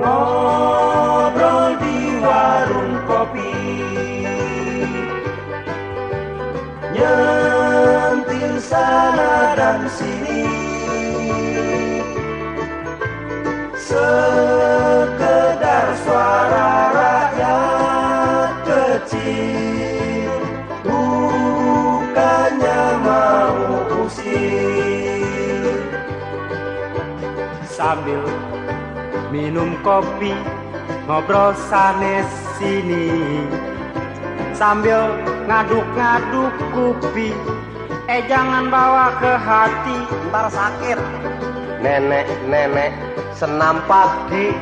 ngobrol di warung kopi, nyentil sana dan sini, sekedar suara rakyat kecil, bukannya mau usir. Sambil minum kopi, ngobrol sanes sini, sambil ngaduk-ngaduk kupi, jangan bawa ke hati, ntar sakit. Nenek-nenek senam pagi,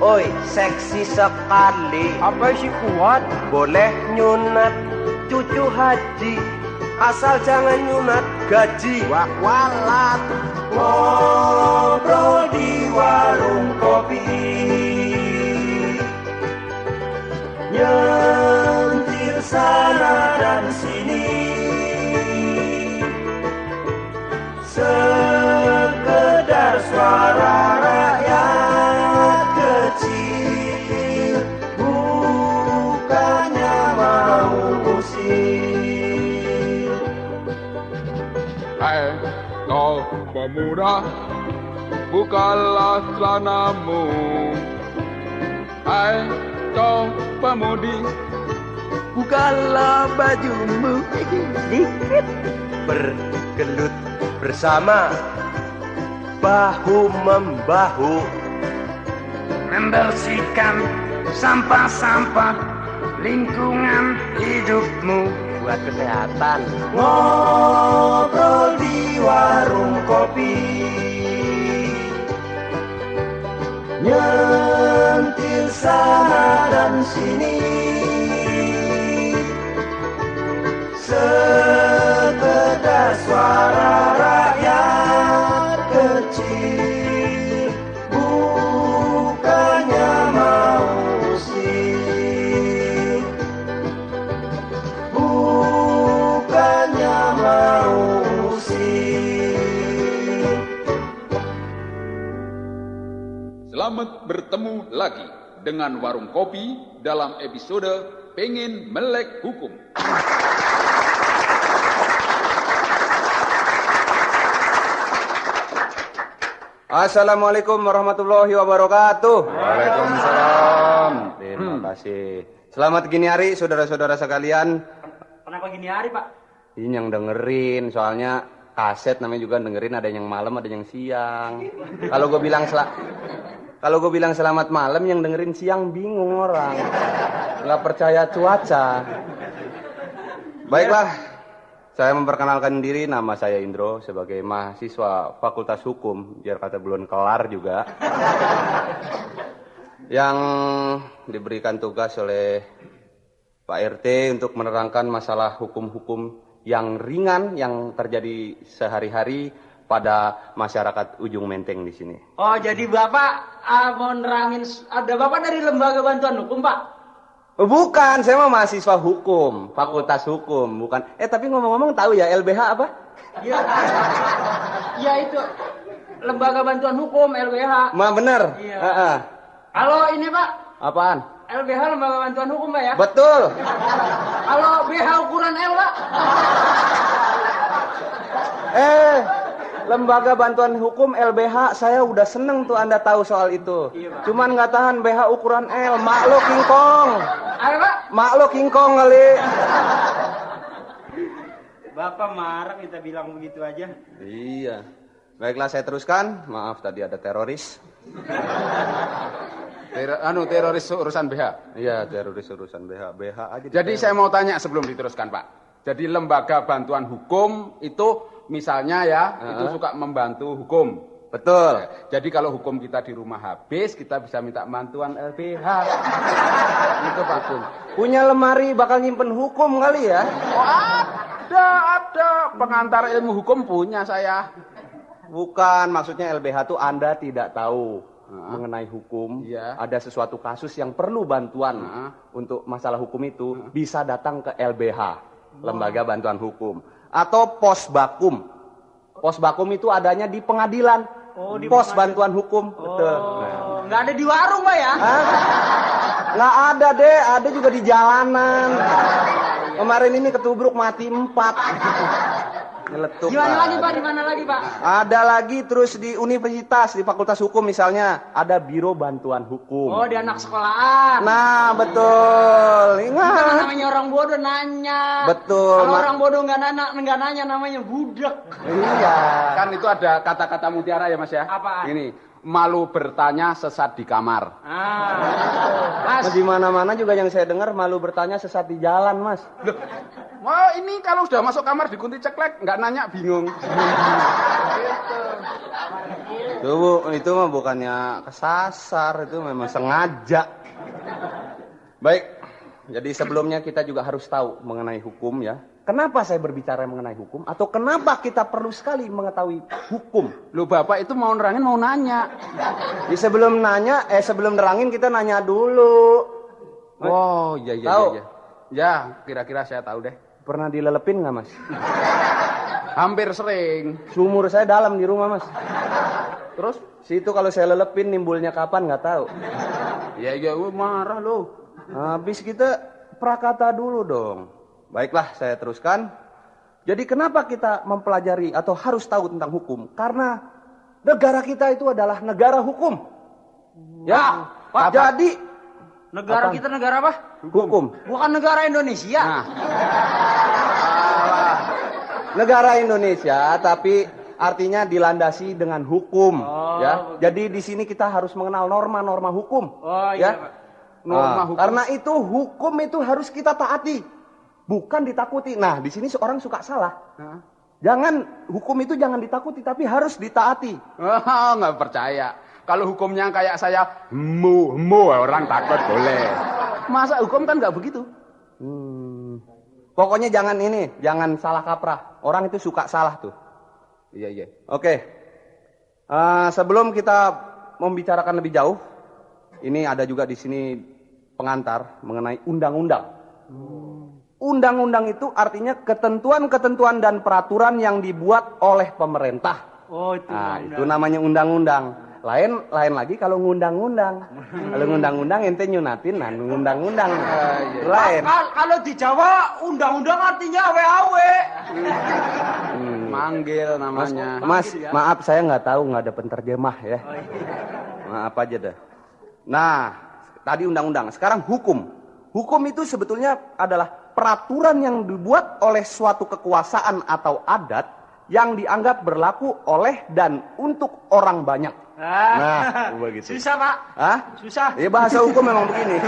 oi seksi sekali. Apa sih kuat? Boleh nyunat cucu haji, asal jangan nyunat gaji. Wak walat. Ngobrol di warung kopi, nyentil sana dan sini, sekedar suara rakyat kecil, bukannya mau usir. Hai kau pemuda, bukalah celanamu. Hai kau pemudi, bukalah bajumu. Dikit bergelut bersama, bahu membahu, membersihkan sampah-sampah lingkungan hidupmu. Buat kesehatan. Ngobrol di warung kopi, nyentil sana dan sini, sekedar suara rakyat kecil, bukannya mau usir, bukannya mau usir. selamat bertemu lagi dengan Warung Kopi dalam episode Pengen Melek Hukum. Assalamualaikum warahmatullahi wabarakatuh. Waalaikumsalam. Terima kasih. Selamat gini hari saudara-saudara sekalian. Kenapa gini hari, Pak? Ini yang dengerin, soalnya kaset namanya juga dengerin, ada yang malam, ada yang siang. Kalau gue bilang selamat malam, yang dengerin siang bingung orang. Nggak percaya cuaca. Baiklah, saya memperkenalkan diri, nama saya Indro sebagai mahasiswa Fakultas Hukum, biar kata belum kelar juga. Yang diberikan tugas oleh Pak RT untuk menerangkan masalah hukum-hukum yang ringan yang terjadi sehari-hari pada masyarakat Ujung Menteng di sini. Oh, jadi Bapak mau nerangin, ada Bapak dari Lembaga Bantuan Hukum, Pak? Bukan, saya mah mahasiswa hukum, Fakultas Hukum, bukan. Tapi ngomong-ngomong tahu ya LBH apa? Iya. Iya itu. Lembaga Bantuan Hukum, LBH. Ma bener. Iya. Halo ini, Pak. Apaan? LBH Lembaga Bantuan Hukum, Pak ya? Betul. Kalau BH ukuran L, Pak. Lembaga Bantuan Hukum LBH, saya udah seneng tuh Anda tahu soal itu. Iya, Pak. Cuman nggak tahan BH ukuran L, mak lo King Kong. Ayo, Pak. Mak lo King Kong kali. Bapak marah kita bilang begitu aja. Iya. Baiklah saya teruskan. Maaf tadi ada teroris. Teroris urusan BH. Iya, teroris urusan BH. BH aja. Jadi saya mau tanya sebelum diteruskan, Pak. Jadi lembaga bantuan hukum itu misalnya ya, itu suka membantu hukum. Betul. Jadi kalau hukum kita di rumah habis, kita bisa minta bantuan LBH. Itu Pak. Punya lemari bakal nyimpen hukum kali ya? Oh, ada pengantar ilmu hukum punya saya. Bukan, maksudnya LBH tuh Anda tidak tahu mengenai hukum. Iya. Ada sesuatu kasus yang perlu bantuan untuk masalah hukum itu, bisa datang ke LBH, Lembaga Bantuan Hukum, atau Posbakum. Posbakum itu adanya di pengadilan. Pos bantuan hukum. Betul. Nah. Nggak ada di warung, Pak ya? Hah? Nggak ada deh, ada juga di jalanan. Kemarin ini ketubruk mati 4. Nyeletuk. Di mana aja. lagi, Pak? Di mana lagi, Pak? Ada lagi terus di universitas, di fakultas hukum misalnya, ada biro bantuan hukum. Oh, di anak sekolahan. Nah, betul. Karena Ingat. namanya orang bodoh nanya. Betul, Kalau Mak. orang bodoh nggak nanya namanya budak. Iya. Kan itu ada kata-kata mutiara ya Mas ya. Apaan? Ini, malu bertanya sesat di kamar. Mas, Di mana-mana juga yang saya dengar malu bertanya sesat di jalan, Mas. Wah, ini kalau sudah masuk kamar dikunci ceklek, nggak nanya bingung. Itu mah bukannya kesasar, itu memang sengaja. Baik, jadi sebelumnya kita juga harus tahu mengenai hukum ya. Kenapa saya berbicara mengenai hukum? Atau kenapa kita perlu sekali mengetahui hukum? Loh Bapak itu mau nerangin mau nanya. Sebelum nerangin kita nanya dulu. Oh, iya. Tahu? Ya, kira-kira saya tahu deh. Pernah dilelepin nggak, Mas? Hampir sering. Sumur saya dalam di rumah, Mas. Terus? Situ kalau saya lelepin nimbulnya kapan nggak tahu. Ya, marah loh. Habis kita prakata dulu dong. Baiklah, saya teruskan. Jadi kenapa kita mempelajari atau harus tahu tentang hukum? Karena negara kita itu adalah negara hukum. Ya, Pak, jadi negara apa? kita negara apa? Hukum. Bukan negara Indonesia. Nah, Negara Indonesia, tapi artinya dilandasi dengan hukum. Oh, Ya, begitu. jadi di sini kita harus mengenal norma-norma hukum. Oh Ya. iya, Pak. norma hukum. Karena itu hukum itu harus kita taati, bukan ditakuti. Nah, di sini seorang suka salah. Hah? Jangan hukum itu jangan ditakuti, tapi harus ditaati. Oh, nggak percaya. Kalau hukumnya kayak saya, orang takut boleh. Masa hukum kan nggak begitu? Pokoknya jangan salah kaprah. Orang itu suka salah tuh. Iya. Oke. Sebelum kita membicarakan lebih jauh, ini ada juga di sini pengantar mengenai undang-undang. Undang-undang itu artinya ketentuan-ketentuan dan peraturan yang dibuat oleh pemerintah. Oh, itu. Nah, itu namanya undang-undang. Lain lagi kalau ngundang-undang. Kalau ngundang-undang ente nyunatin, nah ngundang-undang. Lain. Kalau di Jawa undang-undang artinya awe-awe. Manggil namanya. Mas, maaf saya nggak tahu, nggak ada penterjemah ya. Maaf aja dah. Nah, tadi undang-undang. Sekarang hukum. Hukum itu sebetulnya adalah peraturan yang dibuat oleh suatu kekuasaan atau adat yang dianggap berlaku oleh dan untuk orang banyak. Nah, begitu. Susah, Pak. Hah? Susah. Ya bahasa hukum memang begini.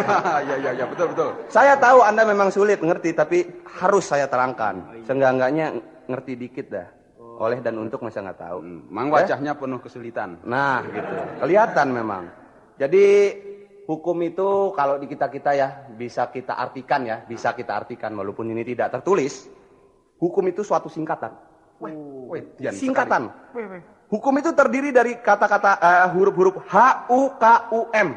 Iya, betul. Saya tahu Anda memang sulit ngerti, tapi harus saya terangkan. Seenggak-enggaknya ngerti dikit dah. Oleh dan untuk masa nggak tahu. Mang wajahnya penuh kesulitan. Nah, gitu. Kelihatan memang. Jadi hukum itu kalau di kita ya bisa kita artikan walaupun ini tidak tertulis. Hukum itu suatu singkatan. Singkatan. Hukum itu terdiri dari kata-kata huruf-huruf HUKUM.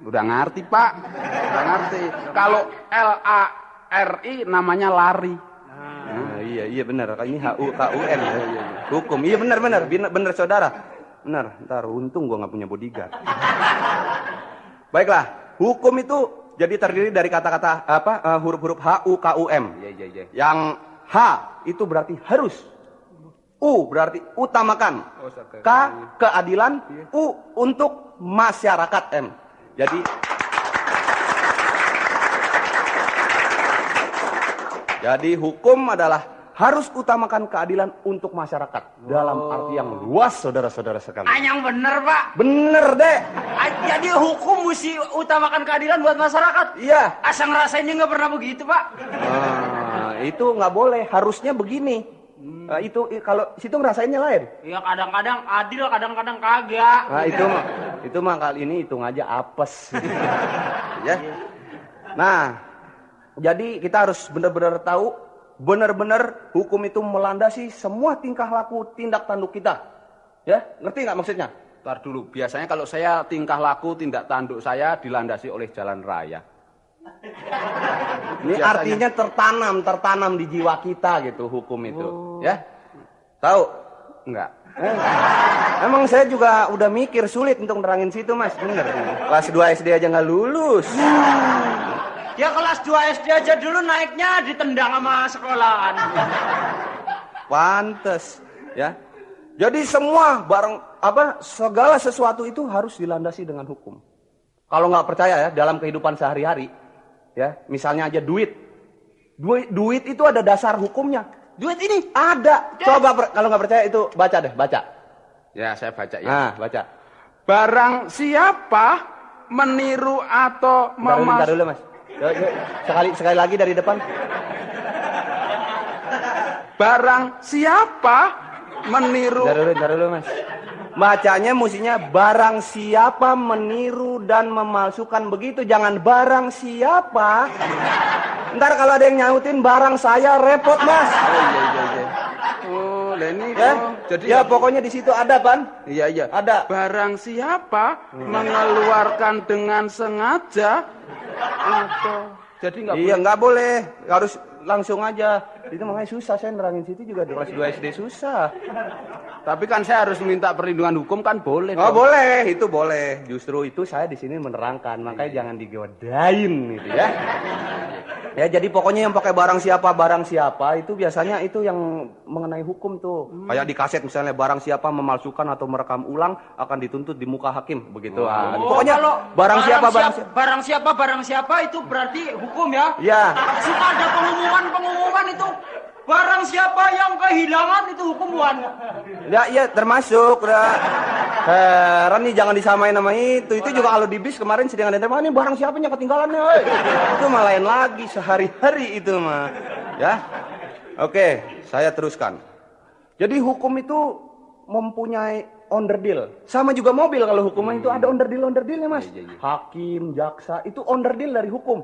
Udah ngerti Pak. Udah ngerti. Kalau LARI namanya lari. Nah, iya benar. Ini HUKUM. Hukum. Iya benar saudara. Benar. Ntar untung gua nggak punya bodyguard. Baiklah, hukum itu jadi terdiri dari kata-kata huruf-huruf HUKUM. Iya. Yang H itu berarti harus. U berarti utamakan. K keadilan. U untuk masyarakat. M. Jadi hukum adalah harus utamakan keadilan untuk masyarakat dalam arti yang luas, saudara-saudara sekalian. Yang bener, Pak. Bener deh. Jadi hukum mesti utamakan keadilan buat masyarakat. Iya. Asal ngerasainnya nggak pernah begitu, Pak. Itu nggak boleh. Harusnya begini. Itu kalau situ ngerasainnya lain. Ya kadang-kadang adil, kadang-kadang kagak. Nah, itu mah kali ini hitung aja apes. Ya. Nah, jadi kita harus benar-benar tahu, benar-benar hukum itu melandasi semua tingkah laku, tindak tanduk kita. Ya, ngerti nggak maksudnya? Ntar dulu, biasanya kalau saya tingkah laku, tindak tanduk saya dilandasi oleh jalan raya. Ini Biasanya. artinya tertanam di jiwa kita gitu hukum itu. Ya, tahu? Enggak. Emang saya juga udah mikir sulit untuk nerangin situ mas, bener. Kelas 2 SD aja nggak lulus. Ya kelas 2 SD aja dulu naiknya ditendang sama sekolahan. Pantes, ya. Jadi semua segala sesuatu itu harus dilandasi dengan hukum. Kalau nggak percaya ya, dalam kehidupan sehari-hari, ya, misalnya aja duit itu ada dasar hukumnya. Duit ini ada. Coba kalau nggak percaya itu baca deh, baca. Ya, saya baca ya. Nah, baca. Barang siapa meniru atau Bentar dulu mas. Sekali lagi dari depan. Barang siapa meniru. Bentar dulu mas. Bacanya musinya barang siapa meniru dan memalsukan, begitu, jangan barang siapa. Ntar kalau ada yang nyautin barang saya repot mas. Iya. Oh, ini Ya, jadi ya pokoknya di situ ada pan. Iya. Ada. Barang siapa mengeluarkan dengan sengaja atau jadi nggak Iya nggak boleh, harus langsung aja. Itu makanya susah saya nerangin situ juga di kelas 2 SD susah. Tapi kan saya harus minta perlindungan hukum kan boleh. Oh dong. boleh, itu boleh. Justru itu saya di sini menerangkan, makanya jangan digodain gitu ya. Ya jadi pokoknya yang pakai barang siapa itu biasanya itu yang mengenai hukum tuh. Kayak di kaset misalnya barang siapa memalsukan atau merekam ulang akan dituntut di muka hakim begitu. Pokoknya kalau barang siapa barang siapa itu berarti hukum ya? Ya. Suka ada pengumuman itu. Barang siapa yang kehilangan itu hukuman. Ya iya termasuk udah. Heran nih jangan disamain sama itu. Itu juga kalau di bis kemarin sedang ada ini barang siapanya ketinggalan nih. Itu mah lain lagi sehari-hari itu mah. Ya. Oke, saya teruskan. Jadi hukum itu mempunyai onderdil. Sama juga mobil kalau hukuman itu ada onderdil-onderdilnya mas. Hakim, jaksa itu onderdil dari hukum.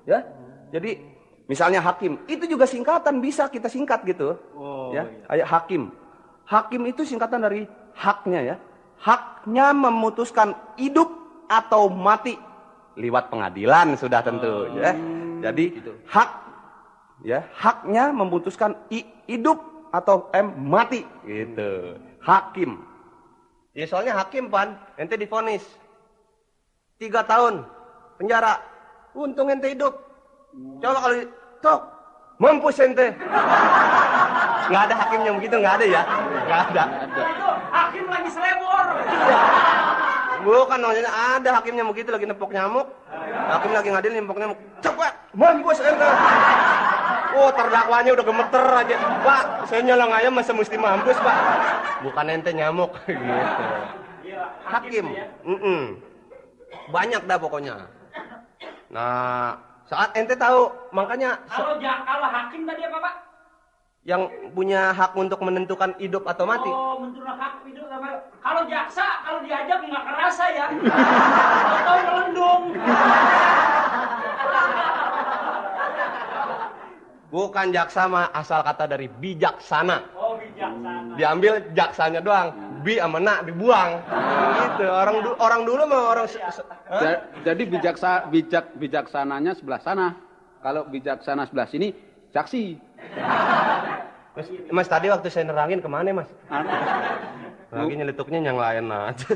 Ya. Jadi misalnya hakim, itu juga singkatan bisa kita singkat gitu. Ya, kayak hakim. Hakim itu singkatan dari haknya ya. Haknya memutuskan hidup atau mati lewat pengadilan sudah tentu ya. Jadi hak ya, haknya memutuskan hidup atau mati gitu. Hakim. Ya soalnya hakim pan, ente divonis 3 tahun penjara. Untung ente hidup. Coba kalau tok mampus ente. Nggak ada hakimnya begitu, nggak ada ya? Nggak ada. Itu hakim lagi selebor. Bukan, maksudnya ada hakimnya begitu lagi nepok nyamuk. Hakim lagi ngadil nempok nyamuk. Cepat mampus ente. Oh terdakwanya udah gemeter aja. Pak, saya nyalang ayam masa mesti mampus pak. Bukan ente nyamuk gitu. Hakim. Banyak dah pokoknya. Nah, saat ente tahu, makanya Kalau hakim tadi apa pak? yang punya hak untuk menentukan hidup atau mati. Oh, menentukan hak hidup sama. Kalau jaksa, kalau diajak nggak kerasa ya. Tahu melendung. Bukan jaksa mah asal kata dari bijaksana. Oh, bijaksana. Diambil jaksanya doang, bi sama na dibuang. Gitu. Orang dulu mah orang Jadi bijaksananya sebelah sana. Kalau bijaksana sebelah sini, saksi. Mas tadi waktu saya nerangin kemana mas? Lagi nyeletuknya yang lain aja.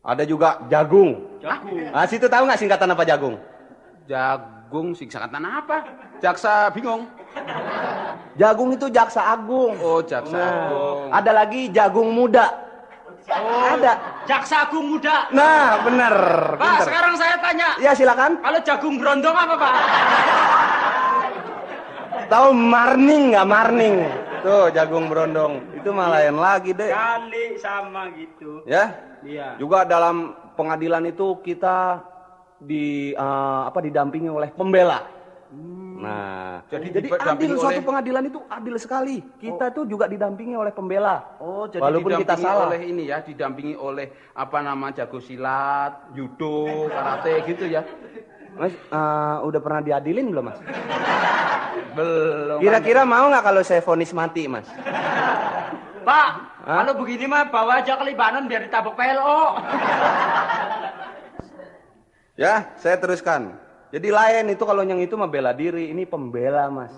Ada juga jagung. Ah situ tahu nggak singkatan apa jagung? Jagung singkatan apa? Jaksa bingung. Jagung itu jaksa agung. Oh, jaksa agung. Ada lagi jagung muda. Ada. Jaksa Agung muda. Nah bener. Pak, sekarang saya tanya. Ya silakan. Kalau jagung berondong apa pak? Tahu marning nggak marning? Tuh jagung berondong. Itu mah lain lagi deh. Kali sama gitu. Ya. Iya. Juga dalam pengadilan itu kita didampingi oleh pembela. Nah, jadi adil suatu pengadilan itu adil sekali. Kita tuh juga didampingi oleh pembela. Oh, jadi walaupun kita salah. oleh ini ya, didampingi oleh jago silat, judo, karate gitu ya. Mas, udah pernah diadilin belum, Mas? Belum. Kira-kira mau nggak kalau saya vonis mati, Mas? Pak, kalau begini mah bawa aja ke Libanon biar ditabok PLO. Ya, saya teruskan. Jadi lain itu kalau yang itu mah bela diri, ini pembela, Mas.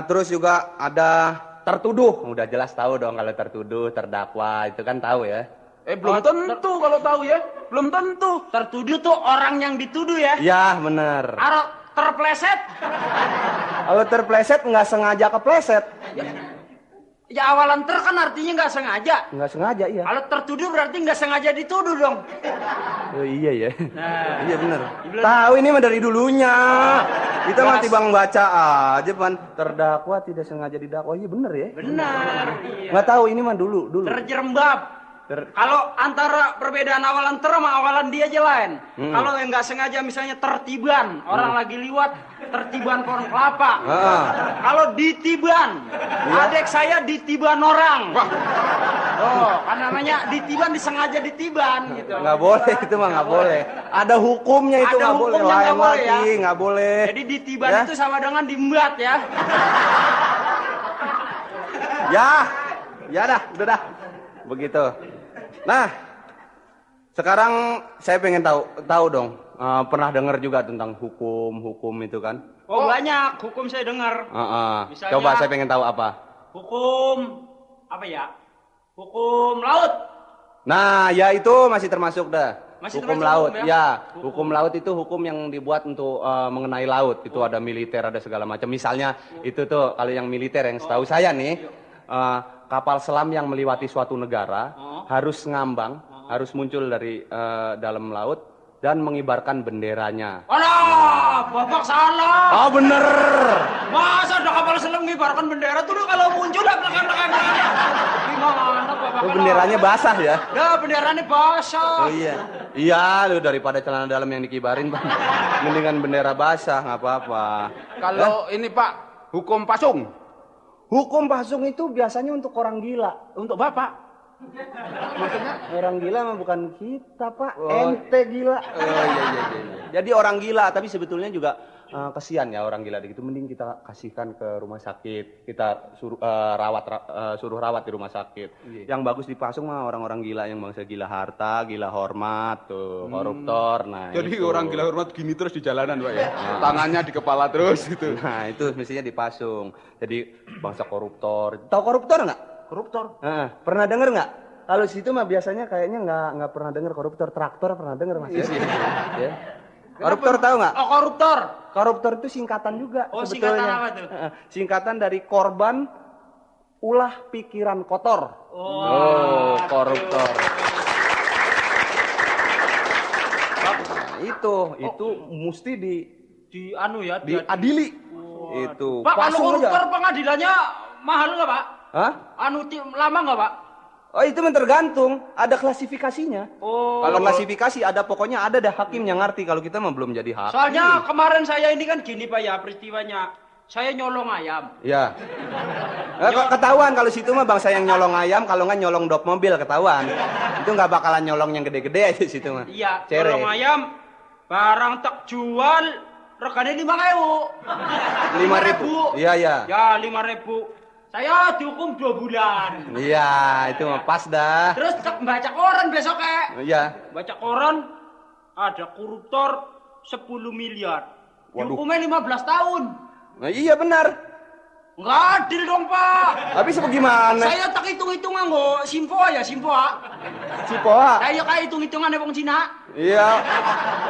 Terus juga ada tertuduh. Udah jelas tahu dong kalau tertuduh, terdakwa itu kan tahu ya. Belum tentu kalau tahu ya. Belum tentu. Tertuduh tuh orang yang dituduh ya. Ya bener. Kalau terpleset, Kalau terpleset nggak sengaja kepleset. ya awalan kan artinya nggak sengaja. Nggak sengaja iya. Kalau tertuduh berarti nggak sengaja dituduh dong. Oh, iya ya. Nah, Iya bener. Tahu ini mah dari dulunya. Kita mah tibang baca aja pan. Terdakwa tidak sengaja didakwa. Iya bener ya. benar. Iya. Nggak tahu ini mah dulu. Terjerembab. Kalau antara perbedaan awalan sama awalan dia aja lain. Kalau yang nggak sengaja misalnya tertiban, orang lagi liwat, tertiban pohon kelapa. Kalau ditiban, adik saya ditiban orang. Oh, kan namanya ditiban disengaja ditiban gitu. Nggak boleh itu mah nggak boleh. Ada hukumnya itu Ada nggak boleh. hukumnya nggak Lain boleh, lagi ya. nggak boleh. Jadi ditiban Ya. itu sama dengan dimbat ya. Ya dah, udah dah. Begitu. Nah, sekarang saya pengen tahu dong. Pernah dengar juga tentang hukum itu kan? Oh, banyak hukum saya dengar. Misalnya- Coba saya pengen tahu apa. Hukum apa ya? Hukum laut. Nah, ya itu masih termasuk dah. Masih Hukum termasuk laut, hukum, ya. ya? Hukum laut itu hukum yang dibuat untuk mengenai laut. Itu ada militer, ada segala macam. Misalnya itu tuh kalau yang militer yang setahu saya nih, kapal selam yang melewati suatu negara harus ngambang, harus muncul dari dalam laut dan mengibarkan benderanya. Alah, Bapak salah. Oh bener. Masa ada kapal selam mengibarkan bendera tuh kalau muncul lah belakang. Gimana Bapak? Oh, benderanya basah ya? Dah benderanya basah. Oh iya. Iya, lu daripada celana dalam yang dikibarin, Bang. Mendingan bendera basah, nggak apa-apa. Kalau ini Pak, hukum pasung. Hukum pasung itu biasanya untuk orang gila. Untuk Bapak. Orang gila mah bukan kita, Pak. Oh. Ente gila. Iya. Jadi orang gila, tapi sebetulnya juga kasihan ya orang gila gitu. Mending kita kasihkan ke rumah sakit. Kita suruh rawat di rumah sakit. Yang bagus dipasung mah orang-orang gila yang bangsa gila harta, gila hormat, tuh, koruptor. Nah, Jadi itu. orang gila hormat gini terus di jalanan Pak ya. Tangannya di kepala terus gitu. Nah, itu mestinya dipasung. Jadi bangsa koruptor. Tahu koruptor nggak? Koruptor. Pernah denger nggak? Kalau situ mah biasanya kayaknya nggak pernah denger koruptor. Traktor pernah denger Mas? Ya. Koruptor tahu nggak? Oh, koruptor. Koruptor itu singkatan juga. Oh, sebetulnya. singkatan apa tuh? Singkatan dari korban ulah pikiran kotor. Oh, koruptor. Itu mesti di anu ya, diadili. Itu. Pak, kalau Pasung aja. koruptor pengadilannya mahal nggak Pak? Hah? Lama nggak Pak? Oh itu mah tergantung, ada klasifikasinya. Oh. Kalau klasifikasi ada pokoknya ada dah hakim yang ngerti. Kalau kita mah belum jadi hakim. Soalnya kemarin saya ini kan gini Pak ya peristiwanya. Saya nyolong ayam. Ya. Ketahuan kalau situ mah bangsa yang nyolong ayam, kalau nggak nyolong dop mobil ketahuan. Itu nggak bakalan nyolong yang gede-gede aja situ mah. Iya, Cere. nyolong ayam, barang tak jual, regane 5.000. 5.000. Iya. Ya 5.000. Saya dihukum 2 bulan. Iya, itu mah pas dah. Terus baca koran besok Iya. Baca koran ada koruptor 10 miliar. Waduh. Dihukumnya 15 tahun. Nah, iya benar. Nggak adil dong Pak. Tapi sebagaimana? Saya tak hitung-hitungan kok, simpoa. Cipoa. Kayak hitung-hitungan wong Cina. Iya.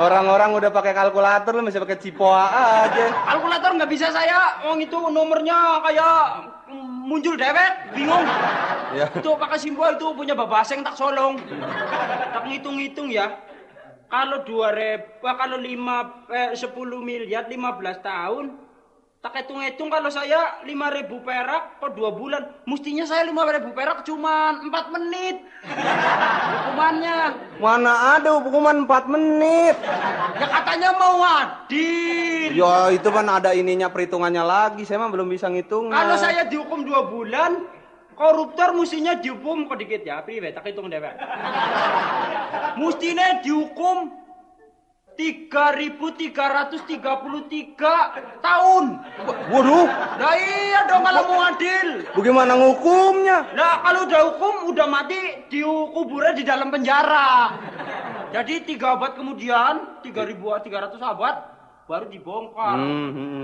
Orang-orang udah pakai kalkulator lu masih pakai cipoa aja. Kalkulator nggak bisa saya, wong itu nomornya kayak muncul dewek, bingung. Ya. Itu pakai simpoa itu punya babaseng tak solong. Tak ngitung-hitung ya. Kalau 10 miliar 15 tahun, tak hitung-hitung kalau saya 5.000 perak per 2 bulan, mestinya saya 5.000 perak cuma 4 menit. Hukumannya. Mana ada hukuman 4 menit? Ya katanya mau adil. Ya itu kan ada ininya perhitungannya lagi. Saya mah belum bisa ngitung. Kalau saya dihukum 2 bulan, koruptor mestinya dihukum kok dikit ya, piye tak hitung deh, Pak. Mestinya dihukum 3.333 tahun. Waduh, Nah iya dong kalau mau adil. bagaimana ngukumnya? Nah kalau udah hukum, udah mati, dikuburnya di dalam penjara. Jadi 3 abad kemudian, 3.300 abad, baru dibongkar.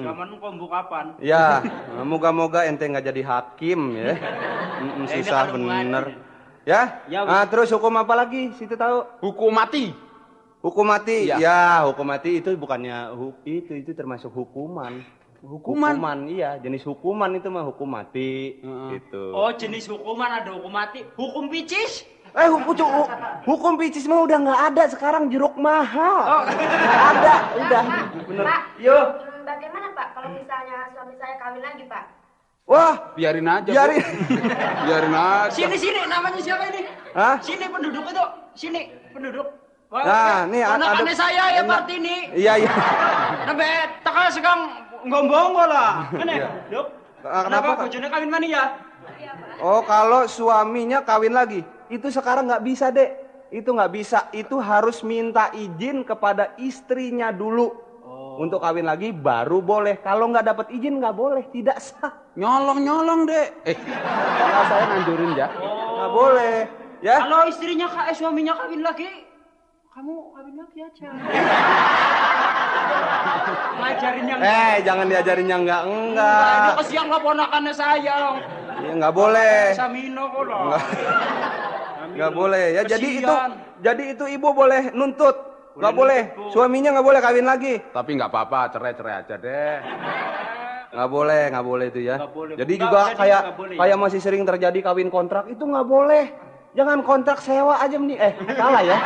Zaman kombu kapan? Ya, moga-moga ente nggak jadi hakim ya. ini Susah kalau bener. Ya, Ya, terus hukum apa lagi? Situ tahu? Hukum mati. Hukum mati. Iya. Ya, hukum mati itu bukannya itu termasuk hukuman. Hukuman? Iya, jenis hukuman itu mah hukum mati gitu. Oh, jenis hukuman ada hukum mati, hukum picis. Hukum picis mah udah nggak ada sekarang, jeruk mahal. Nggak ada, udah. Bener. Pak, Yo. bagaimana Pak kalau misalnya suami saya kawin lagi Pak? Wah, Biarin aja. Bu. biarin. Biarin aja. Sini, namanya siapa ini? Hah? Sini penduduk itu, sini penduduk. Wah, Nah, nih ada. ponakannya saya ya Partini. Iya. Nabe teka segang ngombong lah. Kene, Duk. Kenapa, Kenapa Kak? bojone kawin mana ya? Oh, kalau suaminya kawin lagi, itu sekarang nggak bisa, Dek. Itu nggak bisa. Itu harus minta izin kepada istrinya dulu. Untuk kawin lagi baru boleh. Kalau nggak dapat izin nggak boleh, tidak sah. Nyolong, Dek. Nah, saya nanjurin ya. Nggak boleh, ya. Kalau istrinya suaminya kawin lagi, kamu kawin lagi aja. Ngajarin yang Jangan diajarin yang Nah, ini enggak. kesian lah ponakannya saya. Ya, nggak boleh. Samino kok loh. Nggak boleh ya. Kesian. Jadi itu ibu boleh nuntut. Nggak boleh. nuntut, Bu. Suaminya nggak boleh kawin lagi. Tapi nggak apa-apa, cerai aja deh. Nggak boleh itu ya. Nggak boleh. Jadi Nggak, juga jadi kayak nggak boleh, kayak masih sering terjadi kawin kontrak itu nggak boleh. Jangan kontrak sewa aja nih. Salah ya.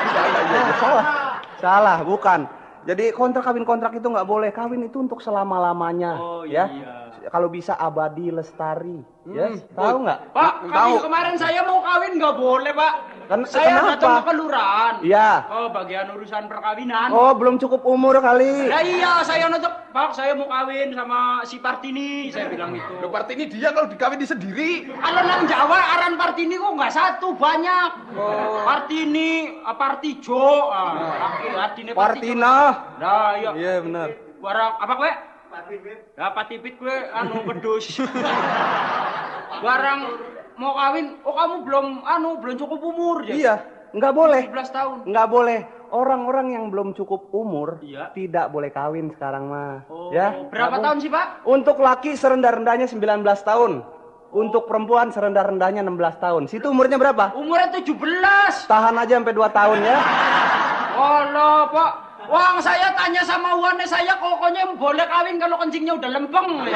Salah, bukan. Jadi kawin kontrak itu nggak boleh. Kawin itu untuk selama-lamanya. Oh, ya. iya. Kalau bisa abadi lestari. Ya. Tahu nggak? Pak, Tahu. kemarin saya mau kawin nggak boleh, Pak. Saya Kenapa? datang ke kelurahan. Iya. Oh, bagian urusan perkawinan. Oh, belum cukup umur kali. Ya iya, saya nonton, Pak, saya mau kawin sama si Partini, saya bilang itu. Lo Partini dia kalau dikawin di sendiri. Kalau nang Jawa aran Partini kok nggak satu, banyak. Partini, Partijo, Partini, Partina. Nah, iya. Iya benar. Barang apa kue? Ya patipit kue anu pedus. Barang mau kawin, oh kamu belum cukup umur ya? Iya, nggak boleh. 17 tahun. Nggak boleh. Orang-orang yang belum cukup umur Iya. tidak boleh kawin sekarang mah. Oh, Ya. berapa nggak tahun boleh. sih, Pak? Untuk laki serendah-rendahnya 19 tahun. Untuk perempuan serendah-rendahnya 16 tahun. Situ umurnya berapa? Umurnya 17. Tahan aja sampai 2 tahun ya. Oh loh, Pak. Wang saya tanya sama uannya saya pokoknya boleh kawin kalau kencingnya udah lempeng ya.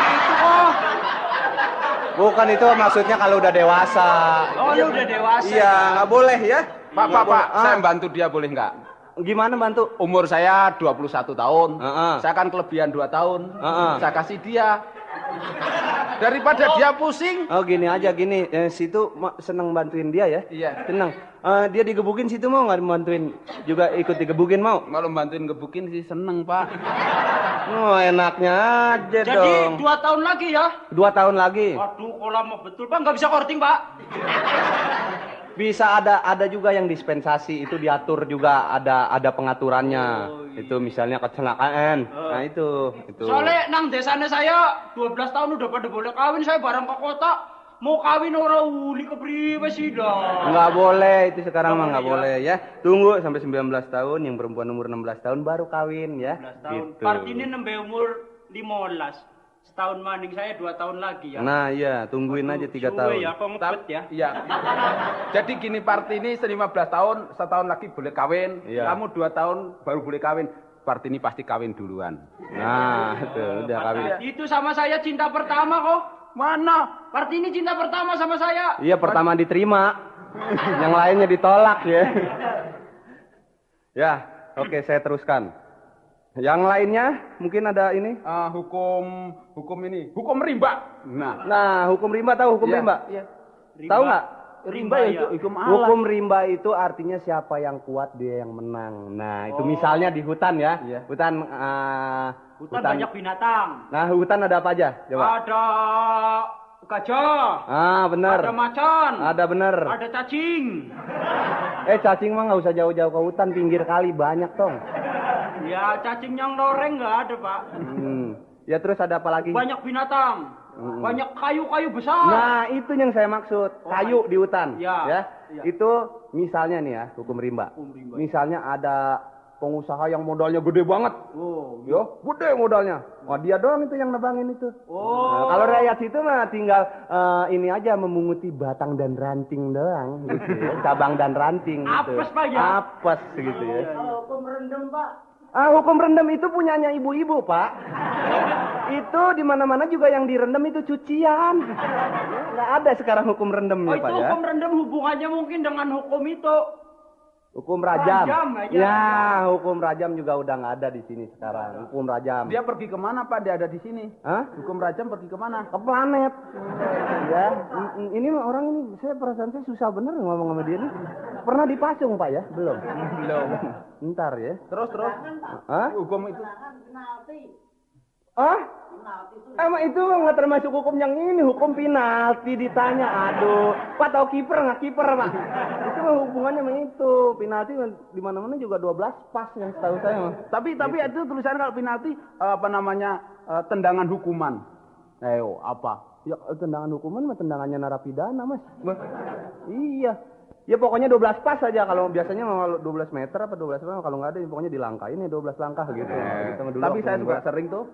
Itu kok. Bukan itu maksudnya kalau udah dewasa. Oh, lu udah dewasa. Iya, nggak boleh ya. Pak, Nggak boleh. saya bantu dia boleh nggak? Gimana bantu? Umur saya 21 tahun. Heeh. Saya kan kelebihan 2 tahun. Heeh. Saya kasih dia. Daripada dia pusing. Oh gini aja gini, situ seneng bantuin dia ya? Iya. Seneng. Dia digebukin situ mau nggak bantuin? Juga ikut digebukin mau? Kalau bantuin gebukin sih seneng, Pak. Oh enaknya aja Jadi dong. 2 tahun lagi ya? 2 tahun lagi. Waduh, kok lama betul, Pak. Nggak bisa korting, Pak. Bisa ada juga yang dispensasi itu diatur juga ada pengaturannya. Itu misalnya kecelakaan. Nah itu. Soalnya nang desanya saya 12 tahun udah pada boleh kawin, saya bareng ke kota. Mau kawin orang uli kepriwe sih dah. Nggak boleh itu sekarang mah nggak Nggak boleh ya. Tunggu sampai 19 tahun yang perempuan umur 16 tahun baru kawin ya. 12 tahun. Gitu. Partini nembe umur 15. Setahun maning saya 2 tahun lagi ya. Nah iya tungguin aja 3 tahun. Ya, kok ngebet ya. Iya. Jadi gini Partini 15 tahun, setahun lagi boleh kawin. Iya. Kamu 2 tahun baru boleh kawin. Partini pasti kawin duluan. Nah itu udah kawin. Itu sama saya cinta pertama kok. Mana? Partini cinta pertama sama saya. Iya pertama diterima, yang lainnya ditolak ya. Ya, oke saya teruskan. Yang lainnya mungkin ada ini. Hukum ini, hukum rimba. Nah, hukum rimba tahu hukum Iya. rimba? Iya. Tahu nggak? Rimba ya. Hukum Allah. Hukum rimba itu artinya siapa yang kuat dia yang menang. Nah itu misalnya di hutan ya, Iya. hutan. Hutan banyak binatang. Nah hutan ada apa aja? Coba. Ada gajah. Bener. Ada macan. Ada bener. Ada cacing. Cacing mah nggak usah jauh-jauh ke hutan, pinggir kali banyak tong. Ya cacing yang loreng nggak ada, Pak. Ya terus ada apa lagi? Banyak binatang. Banyak kayu-kayu besar. Nah itu yang saya maksud, kayu di hutan. Ya. Itu misalnya nih ya hukum rimba. Misalnya ada pengusaha yang modalnya gede banget. Oh, yo, gede modalnya. Wah, dia doang itu yang nebangin itu. Nah, kalau rakyat situ mah tinggal ini aja memunguti batang dan ranting doang gitu ya. Cabang dan ranting gitu. Apes, Pak, ya? Apes gitu ya. Kalau hukum rendem, Pak. Hukum rendem itu punyanya ibu-ibu, Pak. Itu di mana-mana juga yang direndam itu cucian. Nggak ada sekarang hukum rendemnya, Oh, Pak itu ya. hukum rendem hubungannya mungkin dengan hukum itu. Hukum rajam. Rajam aja. Ya, hukum rajam juga udah nggak ada di sini sekarang. Hukum rajam. Dia pergi kemana Pak? Dia ada di sini. Hah? Hukum rajam pergi kemana? Ke planet. Ya, ini orang ini saya perasaan saya susah bener ngomong sama dia nih. Pernah dipasung, Pak ya? Belum. Belum. Ntar ya. Terus. Hah? Hukum itu. Ah? Emang itu nggak termasuk hukum yang ini, hukum penalti ditanya. Aduh, Pak tahu kiper nggak kiper, Pak? Itu mah hubungannya sama itu. Penalti di mana-mana juga 12 pas yang setahu saya, Mas. Tapi itu tulisan kalau penalti tendangan hukuman. Ayo, apa? Ya tendangan hukuman mah tendangannya narapidana, Mas. Iya. Ya pokoknya 12 pas saja, kalau biasanya mau 12 meter apa 12 meter, kalau nggak ada pokoknya dilangkain ya 12 langkah gitu. Gitu dulu Tapi waktu saya juga gua. sering tuh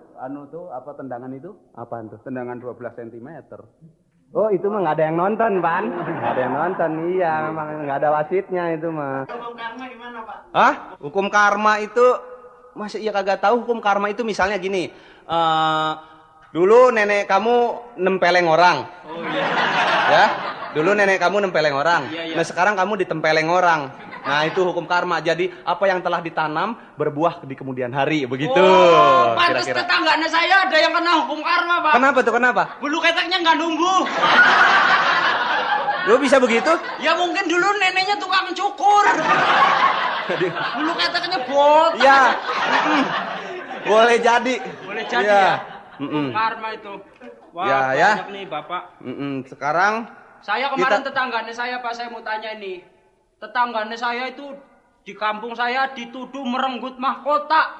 tendangan itu, Apaan tuh? tendangan 12 cm. Oh itu mah nggak ada yang nonton, Pan. Nggak ada yang nonton, iya memang nggak ada wasitnya itu mah. Hukum karma gimana, Pak? Hah? Hukum karma itu masih iya kagak tahu hukum karma itu misalnya gini. Dulu nenek kamu nempeleng orang. Oh iya. Ya? Dulu nenek kamu nempeleng orang. Iya, iya. Nah, sekarang kamu ditempeleng orang. Nah, itu hukum karma. Jadi, apa yang telah ditanam berbuah di kemudian hari, begitu. Oh, pantas kira-kira. tetangganya saya ada yang kena hukum karma, Pak. Kenapa tuh? Kenapa? Bulu keteknya nggak numbuh. Lu bisa begitu? Ya mungkin dulu neneknya tukang cukur. Bulu keteknya botak. Ya. Boleh jadi. Boleh jadi Iya. ya. Hukum karma itu. Wah, Ya, banyak ya. nih, Bapak. Sekarang Saya kemarin Kita- tetangganya saya, Pak, saya mau tanya ini. Tetangganya saya itu di kampung saya dituduh merenggut mahkota.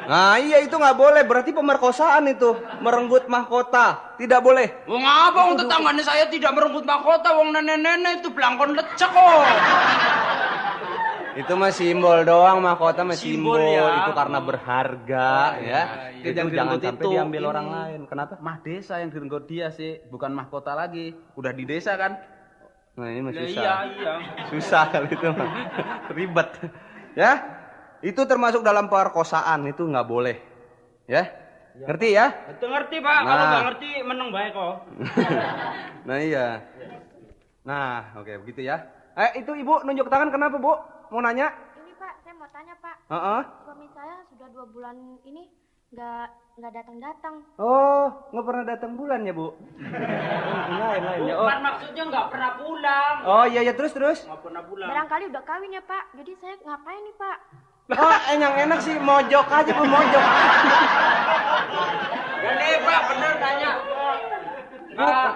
nah iya itu nggak boleh, berarti pemerkosaan itu, merenggut mahkota, tidak boleh. Wong apa wong tetangganya saya tidak merenggut mahkota, wong nenek-nenek itu belangkon lecek kok. Itu mah simbol doang, mahkota mah Simbol, simbol, ya. itu karena berharga ya. Itu Itu yang jangan direnggut sampai itu, diambil ini. orang lain. Kenapa? Mah desa yang direnggut dia sih, bukan mahkota lagi. Udah di desa kan? Nah ini mah Ya, susah. iya. Susah kali itu mah. Ribet. Ya. Itu termasuk dalam perkosaan, itu nggak boleh. Ya. Ngerti ya? Itu ngerti, Pak. Kalau Nah. nggak ngerti meneng baik kok. Nah iya. Nah, oke begitu ya. Itu Ibu nunjuk tangan kenapa, Bu? Mau nanya? Ini Pak, saya mau tanya Pak. Heeh. Suami saya sudah 2 bulan ini nggak datang-datang. Oh, nggak pernah datang bulan ya, Bu? Lain ya. Oh. Bukan maksudnya nggak pernah pulang. Oh iya ya, terus. Nggak pernah pulang. Barangkali udah kawin ya Pak. Jadi saya ngapain nih Pak? Oh, yang enak sih mojok aja, Bu, mojok. Gini, Pak, bener tanya.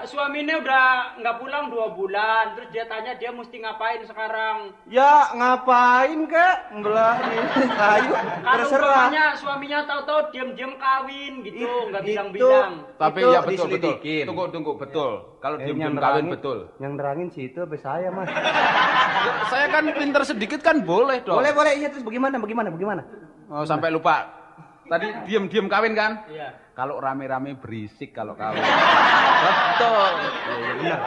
Suaminya udah nggak pulang 2 bulan. Terus dia tanya dia mesti ngapain sekarang. Ya, ngapain, Kak? Belah ini kayu, Kalau terserah. suaminya tahu-tahu diam-diam kawin gitu, nggak Itu- bilang-bilang. Tapi Itu ya betul. diselidikin. Tunggu betul. Kalau Yang diem-diem kawin nerangin- betul. Yang nerangin sih itu sampai saya, Mas. Saya kan pinter sedikit kan boleh dong. Boleh, iya terus bagaimana? Oh, sampai lupa. Tadi diem-diem kawin kan? Iya. Kalau rame-rame berisik kalau kawin. Betul. Benar.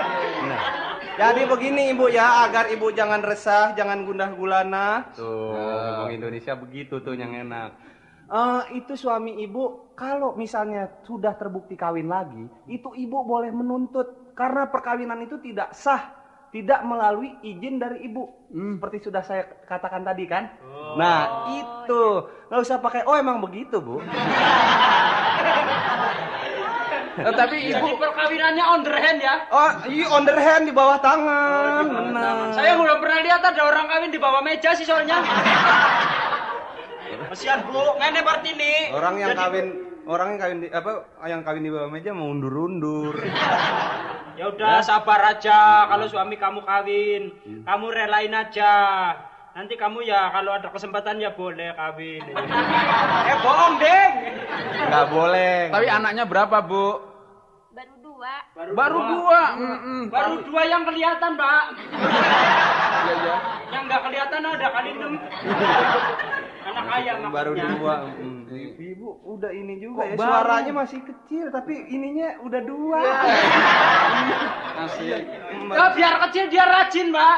Jadi begini Ibu ya, agar Ibu jangan resah, jangan gundah gulana. Tuh, ngomong Indonesia begitu tuh yang enak. Itu suami Ibu kalau misalnya sudah terbukti kawin lagi, itu Ibu boleh menuntut karena perkawinan itu tidak sah, tidak melalui izin dari Ibu. Seperti sudah saya katakan tadi kan. Nah, itu nggak usah pakai oh emang begitu, Bu. Tapi ibu Jadi perkawinannya on the hand ya. Oh, iya on the hand di bawah tangan. Benar. Saya belum pernah lihat ada orang kawin di bawah meja sih soalnya. Kasihan Bu, ngene Partini. Orang yang Jadi, kawin di bawah meja mau undur-undur. Ya udah sabar aja kalau suami kamu kawin. Kamu relain aja. Nanti kamu ya kalau ada kesempatan ya boleh kawin. Bohong, Deng. Nggak boleh. tapi anaknya berapa, Bu? Baru 2. Baru 2. Baru 2 yang kelihatan, Pak. Iya. Yang nggak kelihatan ada kali 6. Anak ayam Baru maksudnya. 2. Ibu udah ini juga ya. Kok baru? Suaranya masih kecil tapi ininya udah 2. Asik. Ya, biar kecil dia rajin, Mbak.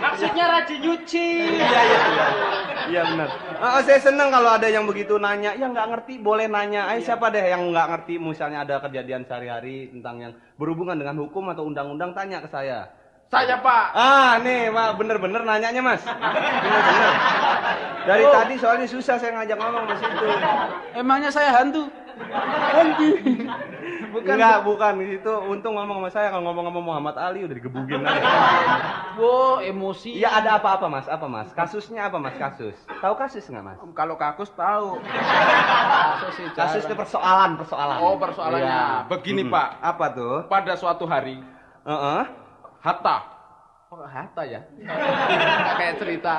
Maksudnya rajin nyuci. Iya benar. Saya senang kalau ada yang begitu nanya. Yang nggak ngerti boleh nanya. Siapa deh yang nggak ngerti misalnya ada kejadian sehari-hari tentang yang berhubungan dengan hukum atau undang-undang tanya ke saya. Saya, Pak. Nih, Pak, bener-bener nanyanya, Mas. Bener-bener. Dari tadi soalnya susah saya ngajak ngomong Mas itu. Emangnya saya hantu? Bukan. Itu untung ngomong sama saya. Kalau ngomong sama Muhammad Ali udah digebugin aja. Wow, emosi. Iya, ada apa-apa, Mas? Apa, Mas? Kasusnya apa, Mas? Kasus. Tahu kasus nggak, Mas? Kalau kakus tahu. Kasus itu persoalan. Oh, persoalannya. Iya. Begini, Pak. Apa tuh? Pada suatu hari, Hatta. Oh, Hatta ya? Kayak cerita.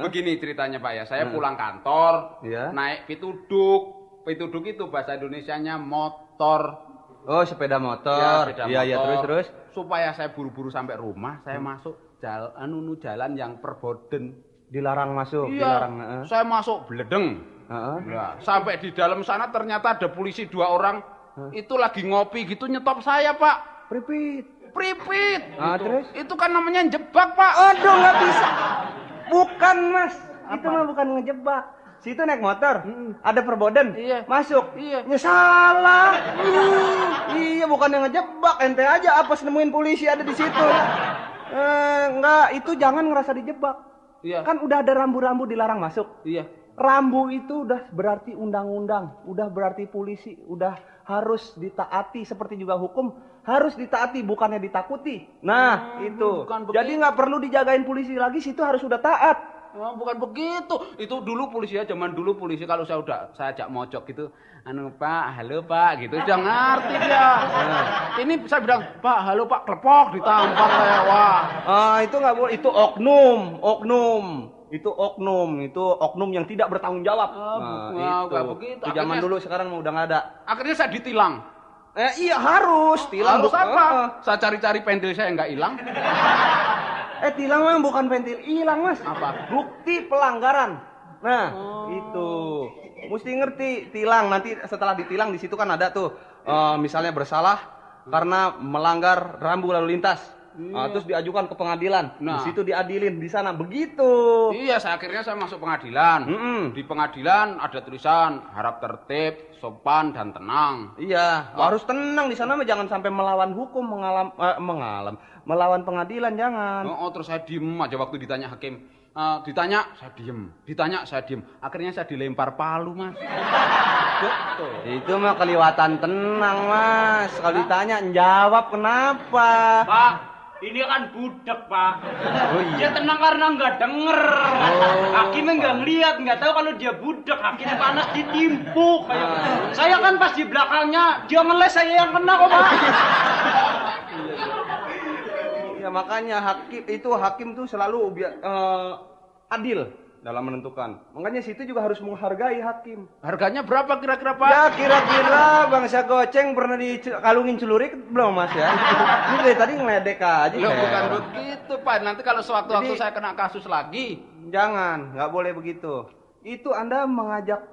Begini ceritanya, Pak ya. Saya pulang kantor, Iya. naik pituduk. Pituduk itu bahasa Indonesianya motor. Oh, sepeda motor. Sepeda Iya, motor. terus. Supaya saya buru-buru sampai rumah, saya masuk jalan yang perboden. Dilarang masuk, Iya, dilarang. saya masuk bledeng. Nah, sampai di dalam sana ternyata ada polisi 2 orang. Itu lagi ngopi gitu nyetop saya, Pak. Pripit. Gitu. Terus? Itu kan namanya jebak, Pak. Aduh, nggak bisa. Bukan, Mas. Itu mah bukan ngejebak. Situ naik motor, ada perboden, Iya. masuk, Iya. Ya salah. Iya, bukan yang ngejebak, ente aja apa nemuin polisi ada di situ. Enggak, itu jangan ngerasa dijebak. Iya. Kan udah ada rambu-rambu dilarang masuk. Iya. Rambu itu udah berarti undang-undang, udah berarti polisi, udah harus ditaati seperti juga hukum harus ditaati bukannya ditakuti. Nah, itu. bukan Jadi nggak perlu dijagain polisi lagi, situ harus udah taat. Oh, bukan begitu. Itu dulu polisi ya, zaman dulu polisi kalau saya ajak mojok gitu, Pak, halo Pak, gitu. Udah ngerti dia. Ini saya bilang, Pak, halo Pak, klepok ditampar saya. Wah. Itu nggak boleh, itu oknum. Itu oknum yang tidak bertanggung jawab. Nggak begitu. Itu zaman dulu, sekarang udah nggak ada. Akhirnya saya ditilang. Iya harus tilang. Harus apa? Saya cari-cari pentil saya nggak hilang. Tilang mah bukan pentil hilang, Mas. Apa? Bukti pelanggaran. Nah, itu. Mesti ngerti tilang. Nanti setelah ditilang di situ kan ada tuh misalnya bersalah karena melanggar rambu lalu lintas. Terus diajukan ke pengadilan. Nah. Di situ diadilin di sana. Begitu. Iya, akhirnya saya masuk pengadilan. Di pengadilan ada tulisan harap tertib, sopan dan tenang. Iya, harus tenang di sana mah jangan sampai melawan hukum, melawan pengadilan jangan. Terus saya diem aja waktu ditanya hakim. Ditanya saya diem. Akhirnya saya dilempar palu, Mas. Betul. Itu mah kelewatan tenang, Mas. Kalau ditanya jawab kenapa? Pak, ini kan budak, Pak. Oh iya. Dia tenang karena nggak denger. Hakimnya nggak ngeliat, nggak tahu kalau dia budak. Hakimnya panas ditimpuk. Saya kan pas di belakangnya, dia ngeles, saya yang kena kok, Pak. Ya makanya hakim tuh selalu adil dalam menentukan. Makanya situ juga harus menghargai hakim. Harganya berapa kira-kira, Pak? Ya kira-kira bangsa goceng pernah dikalungin celurik belum, Mas ya? Ini dari tadi ngeledek aja. Loh, saya. bukan begitu, Pak. Nanti kalau sewaktu-waktu Jadi- saya kena kasus lagi. Jangan, nggak boleh begitu. Itu Anda mengajak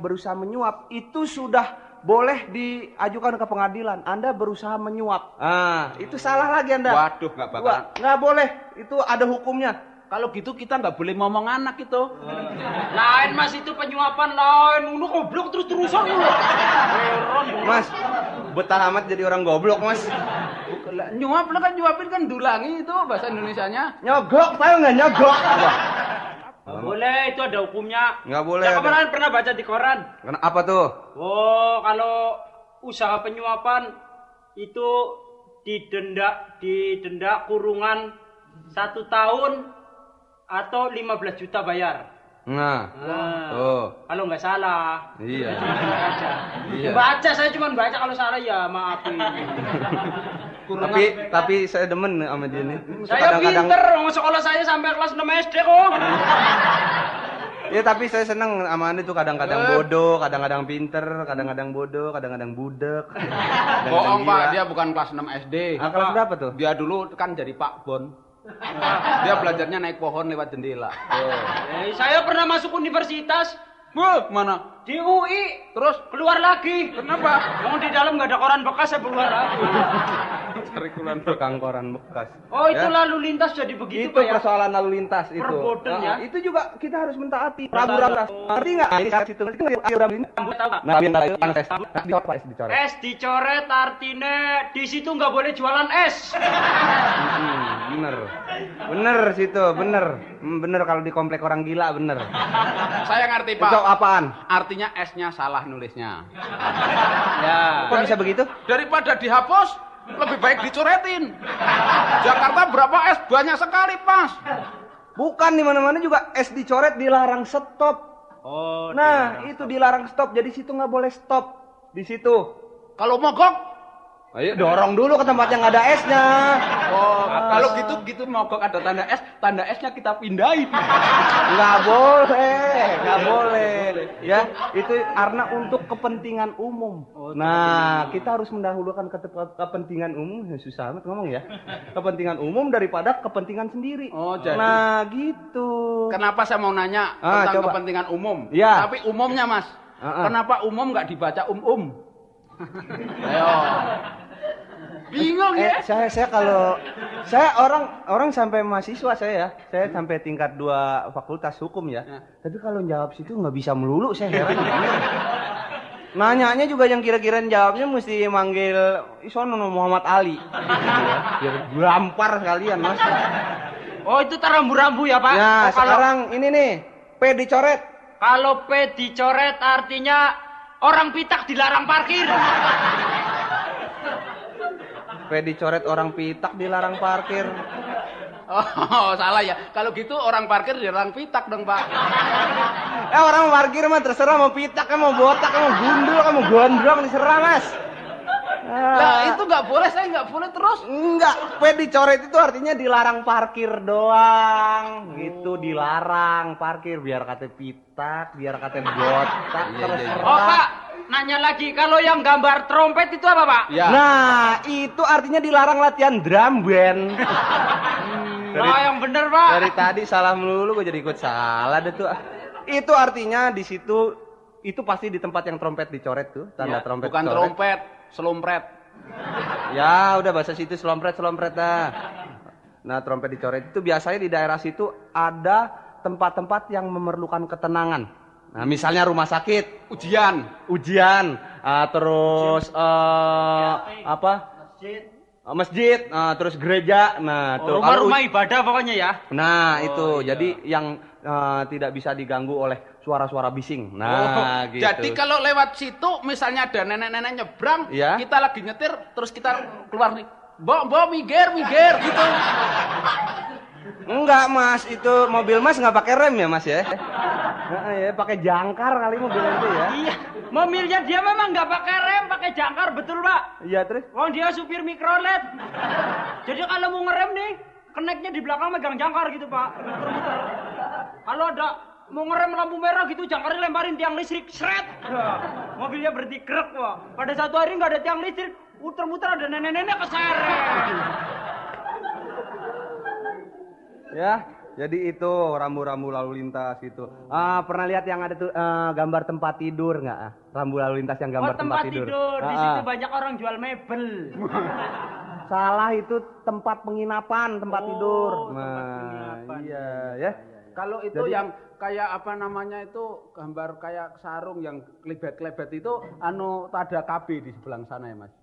berusaha menyuap, itu sudah boleh diajukan ke pengadilan. Anda berusaha menyuap. Itu salah lagi Anda. Waduh, nggak bakalan. Nggak boleh, itu ada hukumnya. Kalau gitu kita nggak boleh ngomong anak itu. Lain, Mas, itu penyuapan lain. Lu goblok terus-terusan lu. Heran. Mas, betah amat jadi orang goblok, Mas. Nyuap lo kan nyuapin kan dulangi itu bahasa Indonesianya. Nyogok, tahu nggak nyogok? Nggak boleh, itu ada hukumnya. Nggak boleh. Saya ada. kemarin pernah baca di koran. Apa tuh? Oh, kalau usaha penyuapan itu didenda kurungan 1 tahun atau 15 juta bayar. Nah, Kalau nggak salah. iya. Iya. Baca, saya cuma baca, kalau salah ya maafin. Tapi saya demen sama dia nih. Saya pinter, sekolah saya sampai kelas 6 SD kok. Ya tapi saya seneng sama Anda tuh kadang-kadang bodoh, kadang-kadang pinter, kadang-kadang bodoh, kadang-kadang budek. Bohong, Pak, dia bukan kelas 6 SD. Kelas berapa tuh? Dia dulu kan jadi Pak Bon. Dia belajarnya naik pohon lewat jendela. Saya pernah masuk universitas. Wah, mana? Di UI. Terus Keluar lagi. kenapa? Mau di dalam nggak ada koran bekas, saya keluar lagi. Cari kulan. Tukang koran bekas. Oh, itu Ya. lalu lintas jadi begitu, Itu Pak ya? persoalan lalu lintas itu. Perboden, ya. Itu juga kita harus mentaati. Rambu-rambu. Ngerti nggak? Ini saat situ ngerti nggak? Rambu lintas. Kamu tahu nggak? Nah, biar itu kan tes. Dicoret, Pak, dicoret. Es dicoret artinya di situ nggak boleh jualan es. Bener. Bener situ, bener. Bener kalau di komplek orang gila, bener. Saya ngerti, Pak. Itu apaan? Artinya S-nya salah nulisnya. Ya. Kok bisa begitu? Daripada dihapus, lebih baik dicoretin. Jakarta berapa S? Banyak sekali, Mas. Bukan di mana-mana juga es dicoret dilarang stop. Oh, Nah, itu dilarang stop. Jadi situ nggak boleh stop di situ. Kalau mogok, Ayo dorong dulu ke tempat yang ada esnya. oh, kalau gitu mogok ada tanda S-nya kita pindahin. Nggak boleh, nggak boleh. Ya, itu karena untuk kepentingan umum. Nah, kita harus mendahulukan kepentingan umum. Susah amat ngomong ya. Kepentingan umum daripada kepentingan sendiri. Oh, jadi. Nah, gitu. Kenapa saya mau nanya tentang coba. kepentingan umum? Ya. Tapi umumnya, Mas. Kenapa umum nggak dibaca Ayo. Bingung ya? Saya kalau saya orang sampai mahasiswa saya sampai tingkat 2 fakultas hukum ya. Tapi kalau jawab situ nggak bisa melulu, saya heran. Nanyanya juga yang kira-kira jawabnya mesti manggil isono Muhammad Ali. Biar gampar sekalian, Mas. Oh, itu rambu-rambu ya, Pak? Ya, Oh, sekarang ini nih, P dicoret. Kalau P dicoret artinya orang pitak dilarang parkir. P dicoret, orang pitak dilarang parkir. Oh, salah ya. Kalau gitu orang parkir dilarang pitak dong, Pak. Orang parkir mah terserah mau pitak, mau botak, mau gundul, mau gondrong, diserah, Mas. Lah itu nggak boleh, saya nggak boleh terus. Enggak, P dicoret itu artinya dilarang parkir doang. Gitu, dilarang parkir biar kata pitak, biar kata botak, terserah. Oh, Pak, nanya lagi, kalau yang gambar trompet itu apa, Pak? Ya. Nah, itu artinya dilarang latihan drum band. Oh, yang bener, Pak. Dari tadi salah melulu, gue jadi ikut salah deh tuh. Itu artinya di situ, itu pasti di tempat yang trompet dicoret tuh, tanda trompet Bukan dicoret. trompet, selompret. Ya, udah bahasa situ selompret dah. Nah, trompet dicoret itu biasanya di daerah situ ada tempat-tempat yang memerlukan ketenangan. Nah, misalnya rumah sakit, ujian, terus apa? Masjid, terus gereja. Nah, tuh Rumah-rumah ibadah pokoknya ya. Nah, itu. Jadi yang tidak bisa diganggu oleh suara-suara bising. Nah, gitu. Jadi kalau lewat situ misalnya ada nenek-nenek nyebrang, Ya. kita lagi nyetir terus kita keluar nih. Mbok miger gitu. Enggak, Mas, itu mobil Mas nggak pakai rem ya, Mas ya? Ya, pakai jangkar kali mobil itu ya. Iya, mobilnya dia memang nggak pakai rem, pakai jangkar, betul, Pak. Iya, terus? Wong dia supir mikrolet. Jadi kalau mau ngerem nih, keneknya di belakang megang jangkar gitu, Pak. Muter-muter. Kalau ada mau ngerem lampu merah gitu, jangkarnya lemparin tiang listrik, seret. Mobilnya berhenti krek, Pak. Pada satu hari nggak ada tiang listrik, muter-muter ada nenek-nenek keseret. Ya, jadi itu rambu-rambu lalu lintas gitu. Pernah lihat yang ada tuh gambar tempat tidur nggak? Rambu lalu lintas yang gambar tempat tidur. Di situ banyak orang jual mebel. Salah, itu tempat penginapan, tempat tidur. Tempat penginapan. Iya, ya. Kalau itu Jadi- yang kayak apa namanya itu gambar kayak sarung yang klebet-klebet itu ada KB di sebelah sana ya, Mas.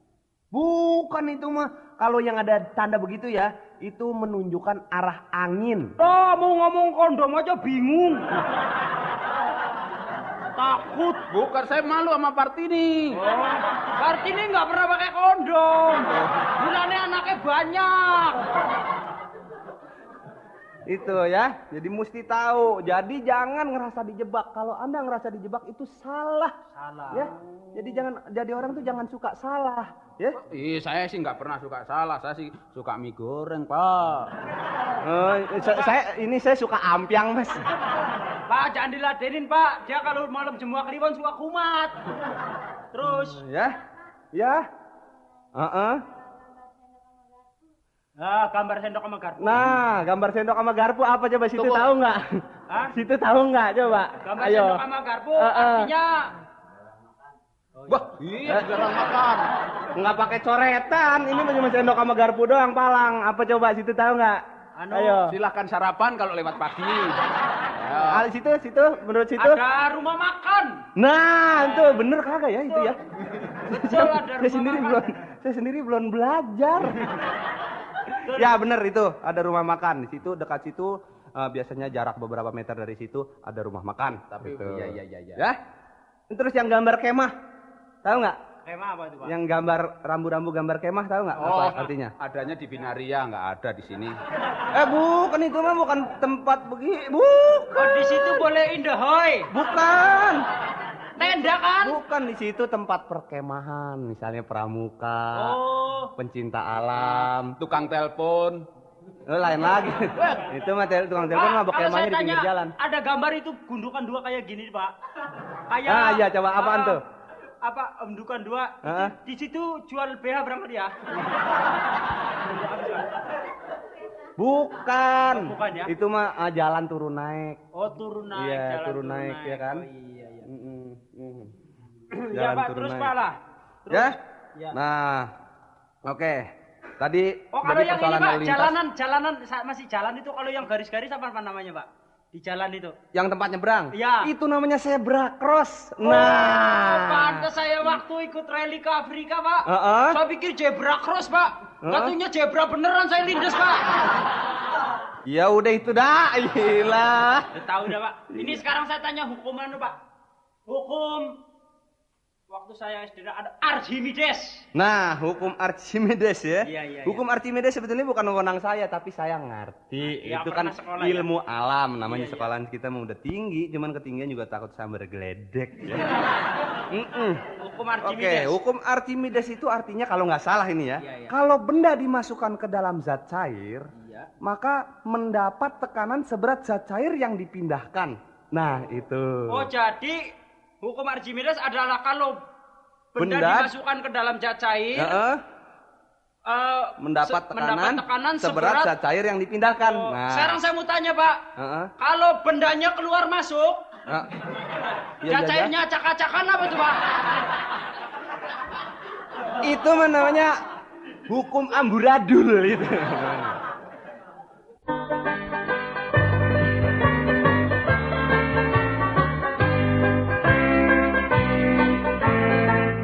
Bukan itu mah. Kalau yang ada tanda begitu ya, itu menunjukkan arah angin. Oh, mau ngomong kondom aja bingung. Takut. Bukan, saya malu sama Partini. Kartini nggak pernah pakai kondom. Bulannya anaknya banyak. Itu ya, jadi mesti tahu. Jadi jangan ngerasa dijebak. Kalau Anda ngerasa dijebak itu salah. Salah. Ya, jadi orang tuh jangan suka salah. Ya. Saya sih nggak pernah suka salah, saya sih suka mie goreng, Pak. Saya suka ampiang, Mas. Pak, jangan diladenin, Pak. Dia kalau malam jemua kliwon suka kumat. Terus, Ya. Ah, gambar sendok sama garpu. Nah, gambar sendok sama garpu apa coba situ Tunggu. tahu nggak? Hah? Situ tahu nggak coba? Gambar Ayo. sendok sama garpu artinya Wah, iya jarang makan. Nggak pakai coretan, ini cuma sendok sama garpu doang palang. Apa coba situ tahu nggak? Ayo. Silahkan sarapan kalau lewat pagi. Ah, situ, menurut situ. ada rumah makan. Nah, itu bener kagak ya itu ya? Betul, ada rumah makan. Saya sendiri belum belajar. Ya bener itu, ada rumah makan. Di situ dekat situ biasanya jarak beberapa meter dari situ ada rumah makan. Tapi Gitu. iya. Ya. Terus yang gambar kemah, tahu nggak? Kemah apa itu, Pak? Yang gambar rambu-rambu gambar kemah tahu nggak? Oh, Apa artinya? adanya di Binaria, nggak ada di sini. Bukan itu mah bukan tempat begini. Bukan. Oh, di situ boleh indahoy. Bukan. Tenda kan? Bukan di situ tempat perkemahan, misalnya pramuka, Oh. pencinta alam. Tukang telepon. Lain lagi. Itu mah tukang telepon mah Kalau berkemahnya saya di pinggir tanya, jalan. ada gambar itu gundukan dua kayak gini, Pak. Kayak Ah iya coba apaan tuh? Apa gundukan dua? Heeh. Di situ jual BH berapa dia? Bukan. Bukan ya? Itu mah jalan turun naik. Oh, turun naik. Iya, jalan turun naik, ya kan? Oh, iya. Jalan Ya, Pak, turun terus naik. Pak lah. Terus. Ya? Ya. Nah, oke. Tadi Oh, kalau jadi yang ini, persoalan Pak, lalu lintas. jalanan masih jalan itu kalau yang garis-garis apa namanya, Pak? Di jalan itu. Yang tempat nyebrang? Iya. Itu namanya zebra cross. Oh, Nah. pantas saya waktu ikut rally ke Afrika, Pak. Heeh. Saya pikir zebra cross, Pak. Heeh. Katanya zebra beneran saya lindas, Pak. Ya udah itu dah. Gila. Udah tahu dah, Pak. Ini sekarang saya tanya hukuman, Pak. Hukum waktu saya SD ada Archimedes. Nah, hukum Archimedes ya. Iya. Hukum Archimedes sebetulnya bukan wewenang saya, tapi saya ngerti. Ya, Itu kan pernah sekolah, ilmu alam, namanya Iya, iya. sekolahan kita mah udah tinggi, cuman ketinggian juga takut sambar geledek. Hukum Oke, Archimedes. hukum Archimedes itu artinya kalau nggak salah ini ya, Iya. kalau benda dimasukkan ke dalam zat cair, Iya. maka mendapat tekanan seberat zat cair yang dipindahkan. Nah, itu. Oh, jadi hukum Archimedes adalah kalau benda Benda- dimasukkan ke dalam zat cair, Heeh, mendapat tekanan seberat zat cair yang dipindahkan. Oh, Nah, sekarang saya mau tanya, Pak. heeh. Kalau bendanya keluar masuk, Nah, zat cairnya acak-acakan apa tuh, Pak? Itu mah namanya hukum amburadul itu.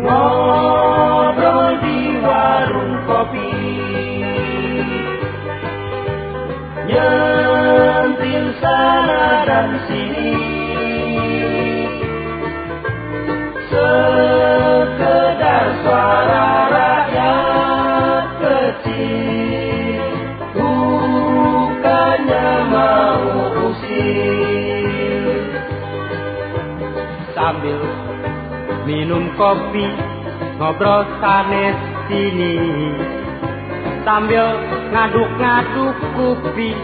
Ngobrol di warung kopi, nyentil sana dan sini, sekedar suara rakyat kecil, bukannya mau usir. Sambil minum kopi, ngobrol sanes sini, sambil ngaduk-ngaduk kupi.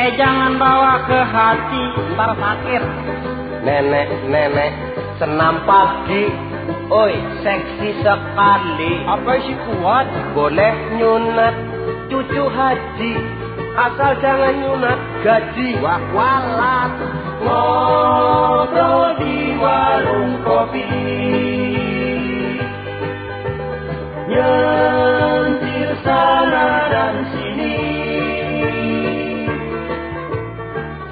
Jangan bawa ke hati, ntar sakit. Nenek-nenek senam pagi, oi seksi sekali. Apa sih kuat? Boleh nyunat cucu haji, asal jangan nyunat gaji. Wah walat. Ngobrol di warung kopi, nyentil sana dan sini,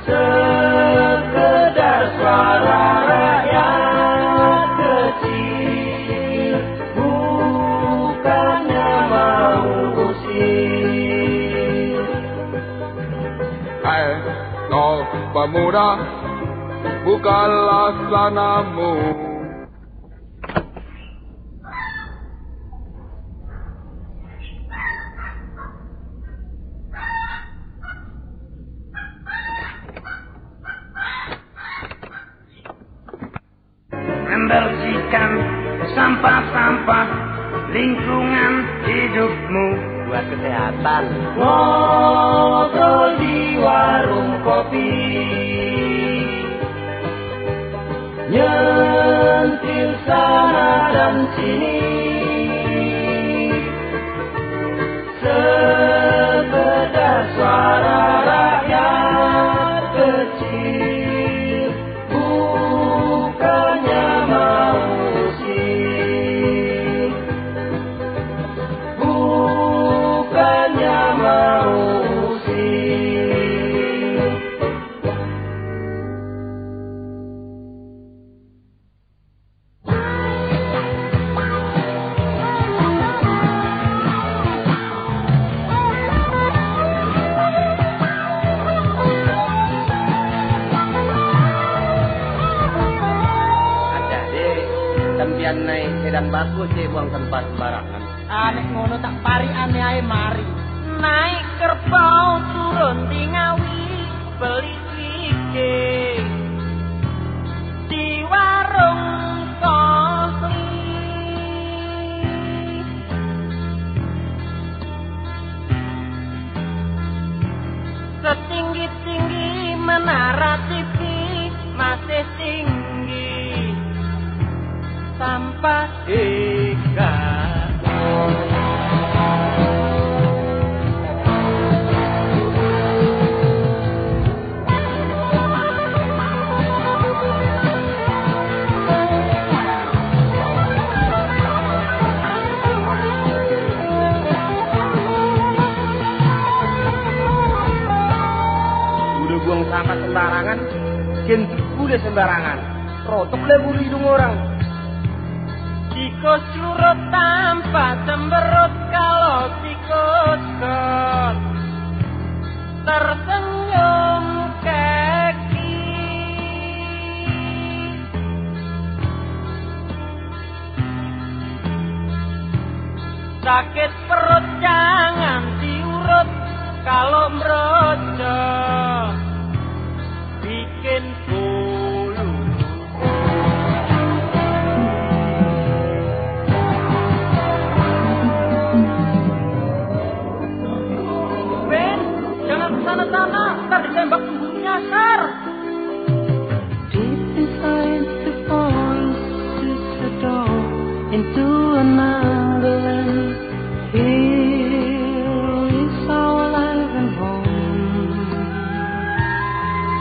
sekedar suara rakyat kecil, bukannya mau usir. Hai, kau pemuda, bukalah sanamu. Membersihkan sampah-sampah lingkungan hidupmu buat kesehatan. Ngobrol di warung kopi, nyentil sana dan sini, pian naik sedan bagus sih buang tempat sembarangan. Anek ngono tak pari ane ae mari. Naik kerbau turun di Ngawi beli wike di warung kopi. Setinggi-tinggi menara TV masih tinggi tanpa ikat. Udah buang sampah sembarangan, udah sembarangan. Rotok lebu hidung orang. Tikus curut tanpa cemberut kalau tikus kot tersenyum keki. Sakit perut jangan diurut kalau merojo bikin bulu. Ben, jangan kesana-sana, ntar ditembak pemburu nyasar. Deep inside the forest is a door into another land. Here is our life and home.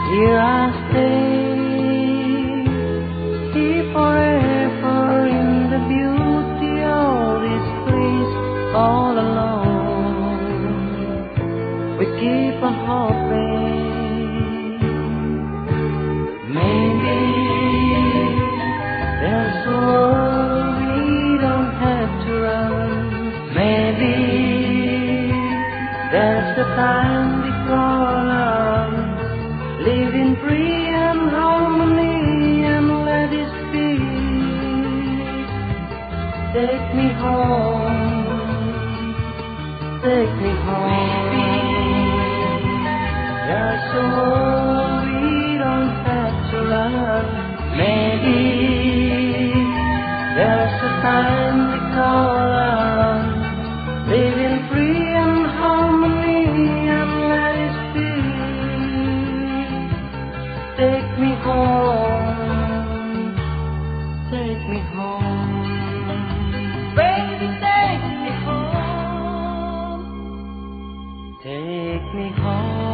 Here I stay forever in the beauty of this place all alone. We keep on hoping maybe there's a world we don't have to run. Maybe there's the time we call our own. Living free and harmony and let it be. Take me home, take me home. There's a world we don't have to run. Maybe there's a time we call our own. Living free and harmony and let it be. Take me home, take me home. Baby, take me home, take me home.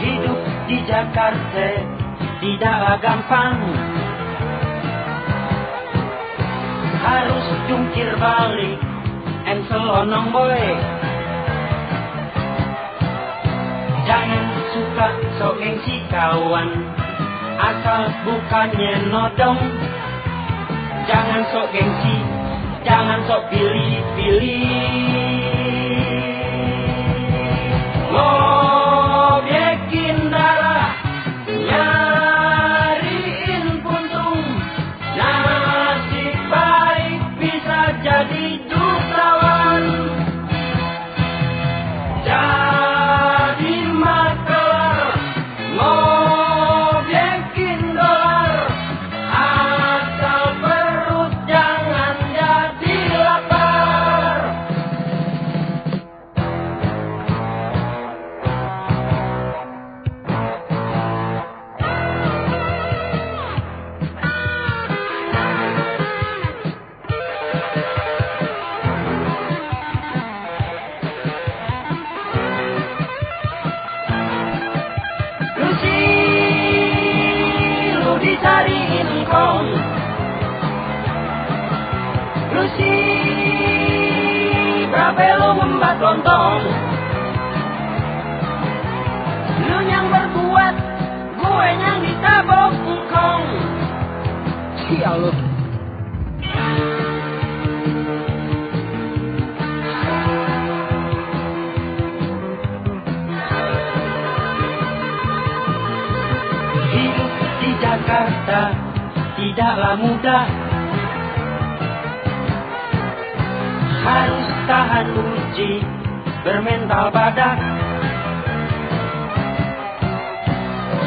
Hidup di Jakarta tidaklah gampang. Harus jungkir balik and selonong boy. Jangan suka sok gengsi kawan, asal bukannya nodong. Jangan sok gengsi, jangan sok pilih-pilih. Ngobekin darah, nyariin puntung. Nasib baik bisa jadi jutawan. Jadi makelar, ngobekin dolar. Asal perut jangan jadi lapar. Lu dicariin kong, Lucy berapa lo membat lontong. Lu yang berbuat, lu. Hidup di Jakarta tidaklah mudah. Harus tahan uji, bermental badak.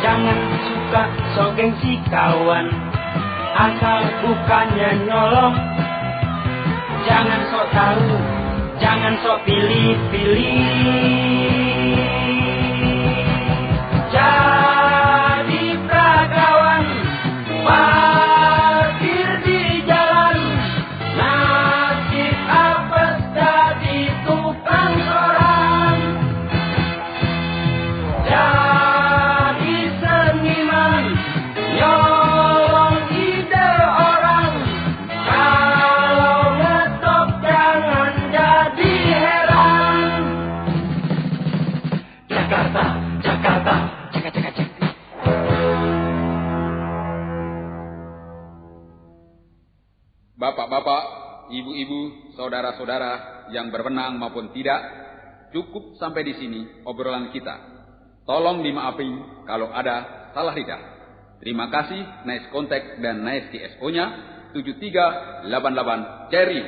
Jangan suka sok gengsi kawan, asal bukannya nyolong. Jangan sok tahu, jangan sok pilih-pilih. Jadi peragawan, parkir di jalan. Nasib apes jadi tukang koran. Jadi seniman, nyolong ide orang. Kalau ngetop jangan jadi heran. Jakarta, Jakarta, cek cek cek. Bapak-bapak, ibu-ibu, saudara-saudara yang berwenang maupun tidak, cukup sampai di sini obrolan kita. Tolong dimaafin kalau ada salah lidah. Terima kasih, nice contact dan nice TSO-nya 7388 Cherry.